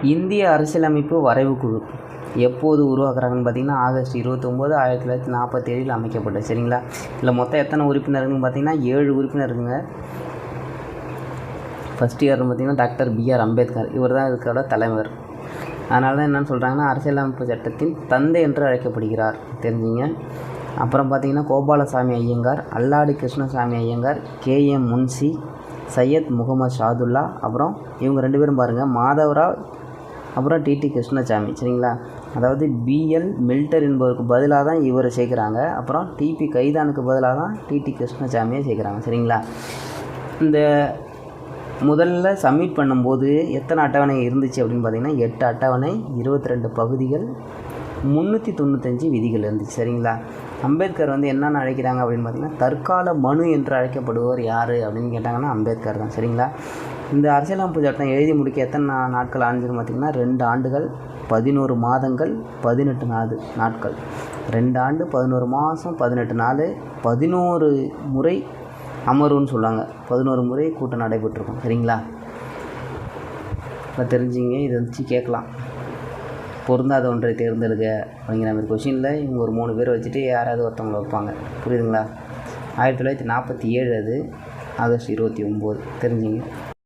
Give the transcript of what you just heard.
இந்திய அரசியலமைப்பு வரைவு குழு எப்போது உருவாக்குறாங்கன்னு பார்த்தீங்கன்னா ஆகஸ்ட் 29, 1947 அமைக்கப்பட்டது. சரிங்களா? இதில் மொத்தம் எத்தனை உறுப்பினருங்கன்னு பார்த்தீங்கன்னா 7 உறுப்பினர் இருக்குங்க. ஃபஸ்ட் இயர்னு பார்த்தீங்கன்னா டாக்டர் B.R. அம்பேத்கர், இவர் தான் இதுக்கோட தலைவர். அதனால தான் என்னென்னு சொல்கிறாங்கன்னா அரசியலமைப்பு சட்டத்தின் தந்தை என்று அழைக்கப்படுகிறார், தெரிஞ்சுங்க. அப்புறம் பார்த்தீங்கன்னா கோபாலசாமி ஐயங்கார், அல்லாடி கிருஷ்ணசாமி ஐயங்கார், K.M. முன்சி, சையத் முகமது ஷாதுல்லா, அப்புறம் இவங்க 2 பேரும் பாருங்கள், மாதவராவ், அப்புறம் T.T. கிருஷ்ணசாமி. சரிங்களா? அதாவது B.L. மில்டர் என்பவருக்கு பதிலாக தான் இவரை சேர்க்குறாங்க. அப்புறம் T.P. கைதானுக்கு பதிலாக தான் T.T. கிருஷ்ணசாமியை சேர்க்குறாங்க. சரிங்களா? இந்த முதல்ல சப்மிட் பண்ணும்போது எத்தனை அட்டவணை இருந்துச்சு அப்படின்னு பார்த்தீங்கன்னா 8 அட்டவணை, 22 பகுதிகள், 395 விதிகள் இருந்துச்சு. சரிங்களா? அம்பேத்கர் வந்து என்னென்னு அழைக்கிறாங்க அப்படின்னு பார்த்தீங்கன்னா தற்கால மனு என்று அழைக்கப்படுவர் யார் அப்படின்னு கேட்டாங்கன்னா அம்பேத்கர் தான். சரிங்களா? இந்த அரசியலமைப்பு சட்டம் எழுதி முடிக்க எத்தனை நாட்கள் ஆண்டுன்னு பார்த்திங்கன்னா 2 ஆண்டுகள் 11 மாதங்கள் 18 நாட்கள். 2 ஆண்டு 11 மாதம் 18 நாள், 11 முறை அமர்வுன்னு சொல்லுவாங்க. 11 முறை கூட்டம் நடைபெற்றிருக்கும். சரிங்களா? இப்போ தெரிஞ்சுங்க, இதை வச்சு கேட்கலாம். பொருந்தாத ஒன்றை தேர்ந்தெடுக்க அப்படிங்கிற மாதிரி கொஷினில் இவங்க ஒரு 3 பேர் வச்சுட்டு யாராவது ஒருத்தவங்களை வைப்பாங்க. புரியுதுங்களா? 1947 அது, ஆகஸ்ட் 29. தெரிஞ்சுங்க.